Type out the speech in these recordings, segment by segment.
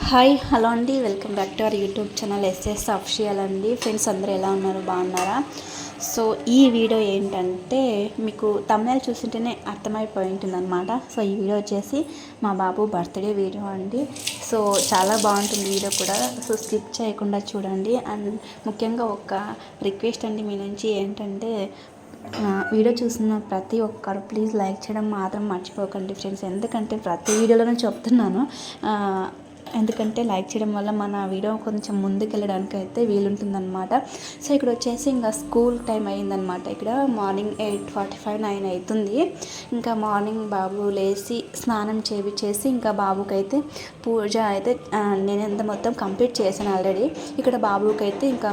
Hi hello అండి, welcome back to our YouTube channel SS official అండి. Friends అందరూ ఎలా ఉన్నారు, బాగున్నారా? సో ఈ వీడియో ఏంటంటే మీకు తమిళ చూసింటేనే అర్థమైపోయి ఉంటుందన్నమాట. సో ఈ వీడియో వచ్చేసి మా బాబు బర్త్డే వీడియో అండి. సో చాలా బాగుంటుంది వీడియో కూడా, సో స్కిప్ చేయకుండా చూడండి. అండ్ ముఖ్యంగా ఒక రిక్వెస్ట్ అండి మీ నుంచి ఏంటంటే, వీడియో చూసిన ప్రతి ఒక్కరు ప్లీజ్ లైక్ చేయడం మాత్రం మర్చిపోకండి ఫ్రెండ్స్. ఎందుకంటే ప్రతి వీడియోలోనే చెప్తున్నాను, ఎందుకంటే లైక్ చేయడం వల్ల మన వీడియో కొంచెం ముందుకెళ్ళడానికి అయితే వీలుంటుందన్నమాట. సో ఇక్కడ వచ్చేసి ఇంకా స్కూల్ టైం అయిందనమాట. ఇక్కడ మార్నింగ్ 8:45, 9 అవుతుంది. ఇంకా మార్నింగ్ బాబు లేచి స్నానం చేసి ఇంకా బాబుకైతే పూజ అయితే నేను మొత్తం కంప్లీట్ చేశాను ఆల్రెడీ. ఇక్కడ బాబుకైతే ఇంకా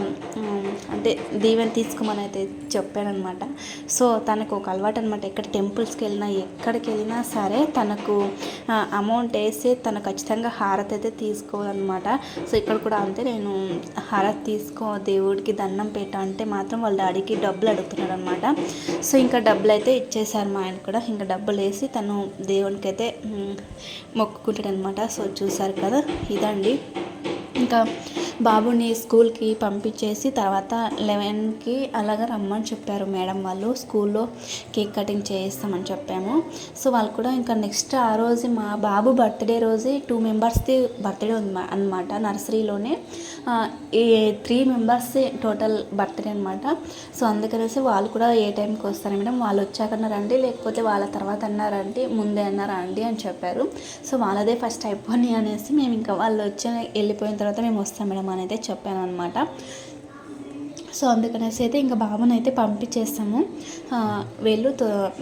అంటే దీవెన తీసుకోమని అయితే చెప్పానమాట. సో తనకు ఒక అలవాటు అనమాట, ఎక్కడ టెంపుల్స్కి వెళ్ళినా ఎక్కడికి వెళ్ళినా సరే తనకు అమౌంట్ వేసి తను ఖచ్చితంగా హారతి అయితే తీసుకోవాలన్నమాట. సో ఇక్కడ కూడా అంతే, నేను హారతి తీసుకో దేవుడికి దండం పెట్ట అంటే మాత్రం వాళ్ళ డాడీకి డబ్బులు అడుగుతున్నాడు అనమాట. సో ఇంకా డబ్బులు అయితే ఇచ్చేసారు మా ఆయన కూడా. ఇంకా డబ్బులు వేసి తను దేవునికి అయితే మొక్కుకుంటాడు అనమాట. సో చూసారు కదా, ఇదండి. ఇంకా బాబుని స్కూల్కి పంపించేసి తర్వాత 11కి అలాగా రమ్మని చెప్పారు మేడం వాళ్ళు. స్కూల్లో కేక్ కటింగ్ చేయిస్తామని చెప్పాము. సో వాళ్ళు కూడా ఇంకా నెక్స్ట్ ఆ రోజు మా బాబు బర్త్డే రోజు 2 మెంబర్స్ది బర్త్డే ఉంది అనమాట. నర్సరీలోనే ఈ 3 మెంబర్స్ టోటల్ బర్త్డే అనమాట. సో అందుకనేసి వాళ్ళు కూడా ఏ టైంకి వస్తారు మేడం, వాళ్ళు వచ్చాకన్నా రండి, లేకపోతే వాళ్ళ తర్వాత అన్నారండి, ముందే అన్నారా అండి అని చెప్పారు. సో వాళ్ళదే ఫస్ట్ అయిపోయి అనేసి మేము ఇంకా వాళ్ళు వెళ్ళిపోయిన తర్వాత మేము వస్తాం మేడం అని అయితే చెప్పాను అనమాట. సో అందుకనేసి అయితే ఇంకా బాబుని అయితే పంపించేస్తాము,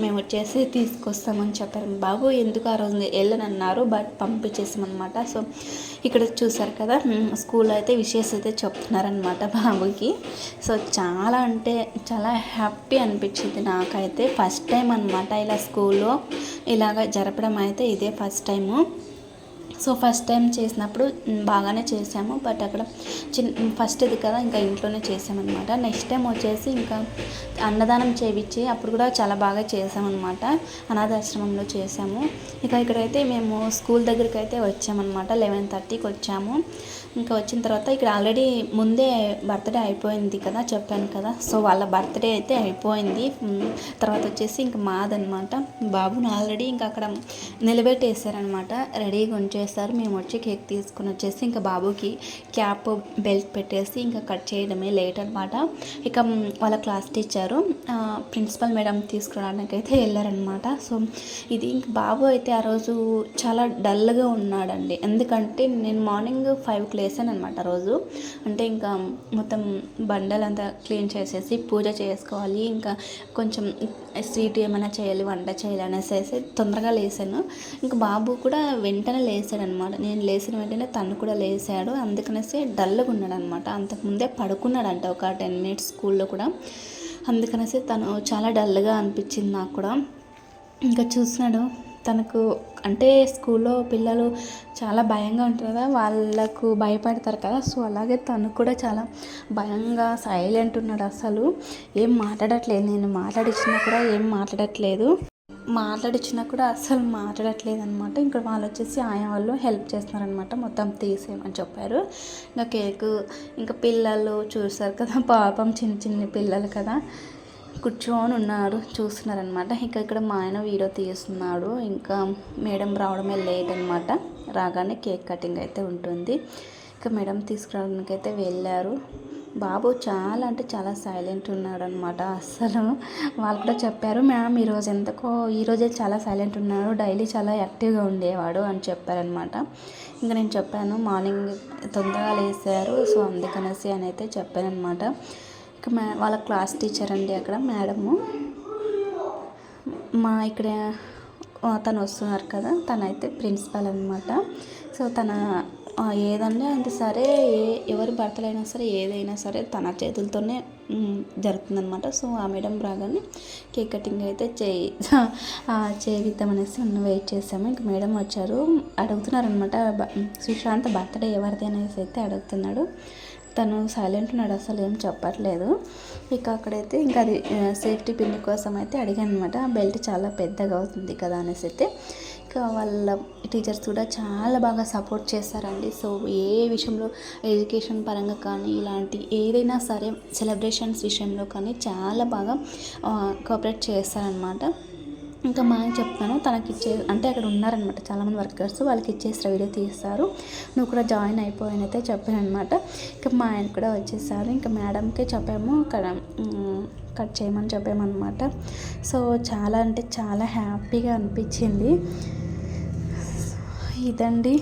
మేము వచ్చేసి తీసుకొస్తామని చెప్పారు. బాబు ఎందుకు ఆ రోజు వెళ్ళనన్నారు, బట్ పంపించేస్తామన్నమాట. సో ఇక్కడ చూసారు కదా, స్కూల్లో అయితే విషెస్ అయితే చెప్తున్నారనమాట బాబుకి. సో చాలా అంటే చాలా హ్యాపీ అనిపించింది నాకైతే. ఫస్ట్ టైం అనమాట ఇలా స్కూల్లో ఇలాగ జరపడం అయితే ఇదే first time. So first time చేసినప్పుడు బాగానే చేసాము, బట్ అక్కడ ఫస్ట్ ఇది కదా ఇంకా ఇంట్లోనే చేసామన్నమాట. నెక్స్ట్ టైం వచ్చేసి ఇంకా అన్నదానం చేయించి అప్పుడు కూడా చాలా బాగా చేసామన్నమాట. అనాథాశ్రమంలో చేసాము. ఇక్కడైతే మేము స్కూల్ దగ్గరికి అయితే వచ్చామన్నమాట. 11:30కి వచ్చాము. ఇంకా వచ్చిన తర్వాత ఇక్కడ ఆల్రెడీ ముందే బర్త్డే అయిపోయింది కదా, చెప్పాను కదా. సో వాళ్ళ బర్త్డే అయితే అయిపోయింది. తర్వాత వచ్చేసి ఇంకా మాదనమాట. బాబుని ఆల్రెడీ ఇంకా అక్కడ నిలబెట్టేసారనమాట, రెడీగా ఉంచేస్తారు. మేము వచ్చి కేక్ తీసుకుని వచ్చేసి ఇంకా బాబుకి క్యాప్ బెల్ట్ పెట్టేసి ఇంకా కట్ చేయడమే లేట్ అనమాట. ఇక వాళ్ళ క్లాస్ టీచరు ప్రిన్సిపల్ మేడం తీసుకురావడానికి అయితే వెళ్ళారనమాట. సో ఇది ఇంక బాబు అయితే ఆ రోజు చాలా డల్గా ఉన్నాడండి. ఎందుకంటే నేను మార్నింగ్ 5కి లేసాను అనమాట రోజు. అంటే ఇంకా మొత్తం బండలంతా క్లీన్ చేసేసి పూజ చేసుకోవాలి, ఇంకా కొంచెం స్వీట్ ఏమైనా చేయాలి, వంట చేయాలి అనేసి తొందరగా లేసాను. ఇంకా బాబు కూడా వెంటనే లేసాడు అనమాట. నేను లేచిన వెంటనే తను కూడా లేసాడు. అందుకనేసి డల్గా ఉన్నాడు అనమాట. అంతకుముందే పడుకున్నాడంట ఒక 10 minutes స్కూల్లో కూడా. అందుకనేసి తను చాలా డల్గా అనిపించింది నాకు కూడా. ఇంకా చూస్తున్నాడు తనకు, అంటే స్కూల్లో పిల్లలు చాలా భయంగా ఉంటుంది కదా, వాళ్ళకు భయపడతారు కదా. సో అలాగే తను కూడా చాలా భయంగా సైలెంట్ ఉన్నాడు. అసలు ఏం మాట్లాడట్లేదు. నేను మాట్లాడించినా కూడా ఏం మాట్లాడించినా అసలు మాట్లాడట్లేదు అనమాట. ఇంకా వాళ్ళు వచ్చేసి ఆయా వాళ్ళు హెల్ప్ చేస్తున్నారనమాట, మొత్తం తీసేయమని చెప్పారు. ఇంకా కేకు ఇంకా పిల్లలు చూసారు కదా, పాపం చిన్న పిల్లలు కదా, కూర్చొని ఉన్నారు చూస్తున్నారనమాట. ఇంకా ఇక్కడ మా ఆయన వీడియో తీస్తున్నాడు. ఇంకా మేడం రావడమే లేట్ అనమాట. రాగానే కేక్ కటింగ్ అయితే ఉంటుంది. ఇంకా మేడం తీసుకురావడానికి అయితే వెళ్ళారు. బాబు చాలా అంటే చాలా సైలెంట్ ఉన్నాడు అనమాట. అస్సలు వాళ్ళు కూడా చెప్పారు, మ్యామ్ ఈరోజే చాలా సైలెంట్ ఉన్నాడు, డైలీ చాలా యాక్టివ్గా ఉండేవాడు అని చెప్పారనమాట. ఇంకా నేను చెప్పాను మార్నింగ్ తొందరగా లేసారు, సో అందుకనేసి అని అయితే చెప్పానమాట. ఇక వాళ్ళ క్లాస్ టీచర్ అండి అక్కడ మేడము, మా ఇక్కడ తను వస్తున్నారు కదా, తనైతే ప్రిన్సిపల్ అనమాట. సో తన ఏదన్నా అంటే సరే, ఎవరి బర్త్డే అయినా సరే ఏదైనా సరే తన చేతులతోనే జరుగుతుందనమాట. సో ఆ మేడం రాగానే కేక్ కటింగ్ అయితే చేయిద్దామనేసి వెయిట్ చేసాము. ఇంక మేడం వచ్చారు, అడుగుతున్నారనమాట సుశాంత్ బర్త్డే ఎవరిది అనేసి అయితే అడుగుతున్నాడు. తను సైలెంట్ ఉన్నాడు, అసలు ఏం చెప్పట్లేదు. ఇక అక్కడైతే ఇంకా అది సేఫ్టీ పిన్ కోసం అయితే అడిగాను అనమాట. బెల్ట్ చాలా పెద్దగా అవుతుంది కదా అనేసి అయితే ఇంకా వాళ్ళ టీచర్స్ కూడా చాలా బాగా సపోర్ట్ చేస్తారండి. సో ఏ విషయంలో ఎడ్యుకేషన్ పరంగా కానీ ఇలాంటి ఏదైనా సరే సెలబ్రేషన్స్ విషయంలో కానీ చాలా బాగా కోఆపరేట్ చేస్తారనమాట. ఇంకా మా ఆయన చెప్తాను తనకి అంటే అక్కడ ఉన్నారనమాట చాలామంది వర్కర్స్, వాళ్ళకి ఇచ్చేస్తారు, వీడియో తీస్తారు, నువ్వు కూడా జాయిన్ అయిపోయాను అయితే చెప్పాను అనమాట. ఇంకా మా ఆయన కూడా వచ్చేసారు. ఇంకా మేడంకే చెప్పాము కట్ చేయమని చెప్పామన్నమాట. సో చాలా అంటే చాలా హ్యాపీగా అనిపించింది. ఇదండి.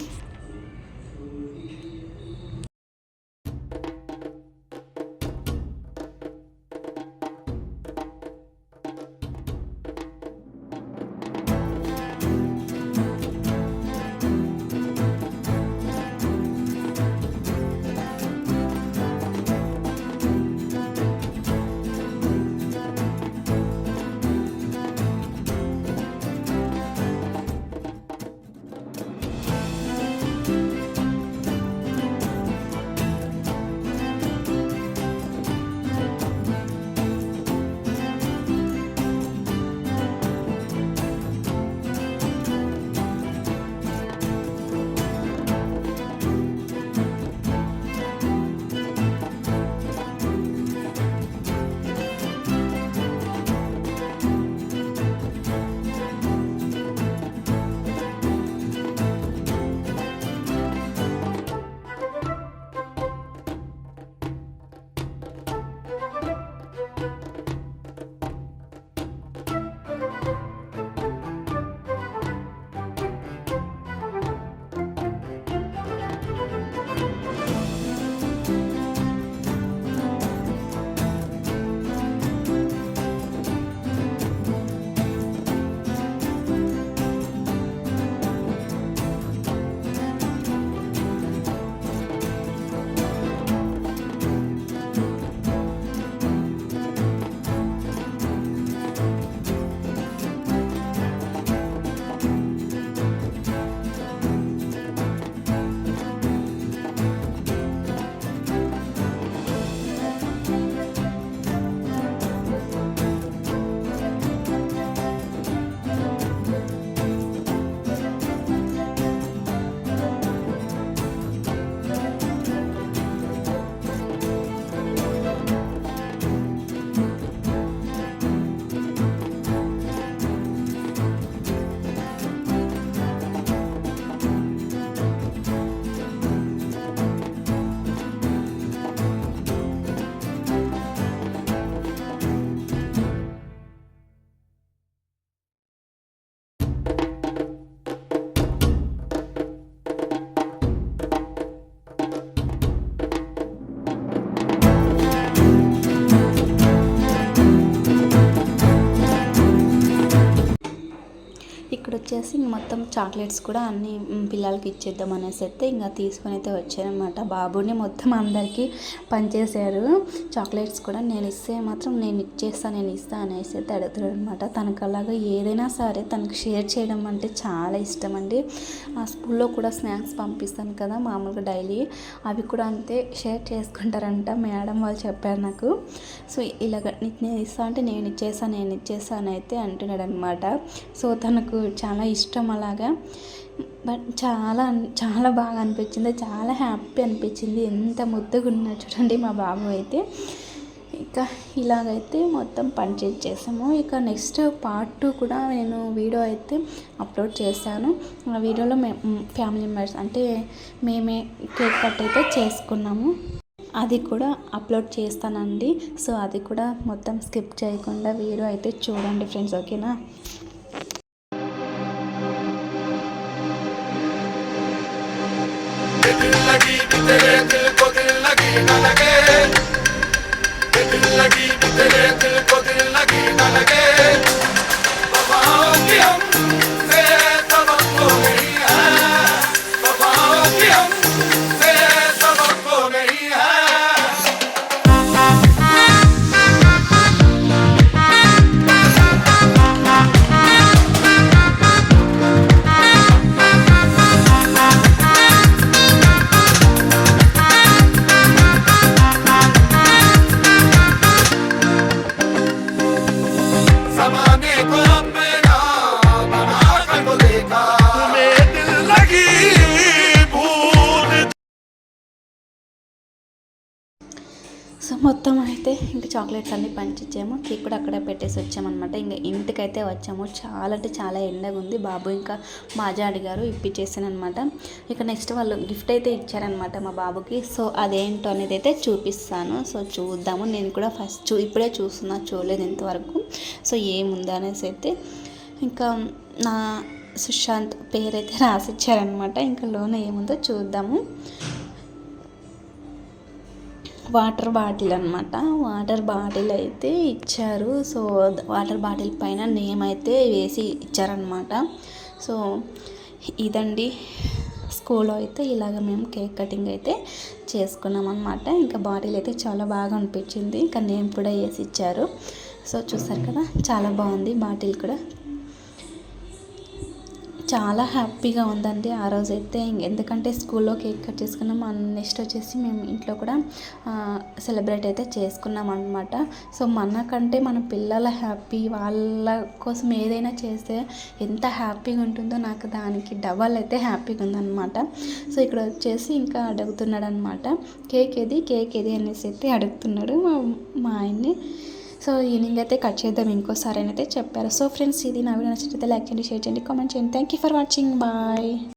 వచ్చేసి మొత్తం చాక్లెట్స్ కూడా అన్ని పిల్లలకి ఇచ్చేద్దాం అనేసి అయితే ఇంకా తీసుకొని అయితే వచ్చారనమాట. బాబుని మొత్తం అందరికీ పనిచేశారు. చాక్లెట్స్ కూడా నేను ఇస్తే మాత్రం నేను ఇస్తా అనేసి అయితే అడుగుతాడు అనమాట. తనకు అలాగా ఏదైనా సరే తనకు షేర్ చేయడం అంటే చాలా ఇష్టం అండి. ఆ స్కూల్లో కూడా స్నాక్స్ పంపిస్తాను కదా మామూలుగా డైలీ, అవి కూడా అంతే షేర్ చేసుకుంటారంట మేడం వాళ్ళు చెప్పారు నాకు. సో ఇలాగ నేను ఇస్తా అంటే నేను ఇచ్చేసాను అయితే అంటున్నాడు అనమాట. సో తనకు చాలా ఇష్టం అలాగా. బట్ చాలా చాలా బాగా అనిపించింది, చాలా హ్యాపీ అనిపించింది. ఎంత ముద్దుగా ఉన్నాడు చూడండి మా బాబు అయితే. ఇక ఇలాగైతే మొత్తం పని చేసాము. ఇక నెక్స్ట్ పార్ట్ 2 కూడా నేను వీడియో అయితే అప్లోడ్ చేశాను. ఆ వీడియోలో ఫ్యామిలీ మెంబర్స్ అంటే మేమే కేక్ కట్ అయితే చేసుకున్నాము, అది కూడా అప్లోడ్ చేస్తానండి. సో అది కూడా మొత్తం స్కిప్ చేయకుండా వీడియో అయితే చూడండి ఫ్రెండ్స్, ఓకేనా. సో మొత్తం అయితే ఇంకా చాక్లెట్స్ అన్నీ పంచిచ్చాము, కేక్ కూడా అక్కడే పెట్టేసి వచ్చామన్నమాట. ఇంకా ఇంటికైతే వచ్చాము. చాలా అంటే చాలా ఎండగా ఉంది. బాబు ఇంకా మాజా అడిగారు, ఇప్పించేసానమాట. ఇక నెక్స్ట్ వాళ్ళు గిఫ్ట్ అయితే ఇచ్చారనమాట మా బాబుకి. సో అదేంటో అనేది అయితే చూపిస్తాను. సో చూద్దాము. నేను కూడా ఫస్ట్ ఇప్పుడే చూస్తున్నా, చూడలేదు ఇంతవరకు. సో ఏముంది అనేసి అయితే ఇంకా నా సుశాంత్ పేరైతే రాసిచ్చారనమాట. ఇంకా లోన ఏముందో చూద్దాము. వాటర్ బాటిల్ అనమాట. వాటర్ బాటిల్ అయితే ఇచ్చారు. సో వాటర్ బాటిల్ పైన నేమ్ అయితే వేసి ఇచ్చారనమాట. సో ఇదండి, స్కూల్లో అయితే ఇలాగ మేము కేక్ కటింగ్ అయితే చేసుకున్నాం అనమాట. ఇంకా బాటిల్ అయితే చాలా బాగా అనిపించింది. ఇంకా నేమ్ కూడా వేసి ఇచ్చారు. సో చూసారు కదా, చాలా బాగుంది బాటిల్ కూడా. చాలా హ్యాపీగా ఉందండి ఆ రోజైతే. ఎందుకంటే స్కూల్లో కేక్ కట్ చేసుకున్నాం. నెక్స్ట్ వచ్చేసి మేము ఇంట్లో కూడా సెలబ్రేట్ అయితే చేసుకున్నాం అనమాట. సో మనకంటే మన పిల్లల హ్యాపీ, వాళ్ళ కోసం ఏదైనా చేస్తే ఎంత హ్యాపీగా ఉంటుందో నాకు దానికి డబల్ అయితే హ్యాపీగా ఉందన్నమాట. సో ఇక్కడ వచ్చేసి ఇంకా అడుగుతున్నాడు అనమాట, కేక్ ఏది అనేసి అయితే అడుగుతున్నాడు మా ఆయన్ని. సో ఈవినింగ్ అయితే కట్ చేద్దాం ఇంకోసారి అని అయితే చెప్పారు. సో ఫ్రెండ్స్, ఇది నా వీడియో నచ్చితే లైక్ చేయండి, షేర్ చేయండి, కామెంట్ చేయండి. Thank you for watching. Bye.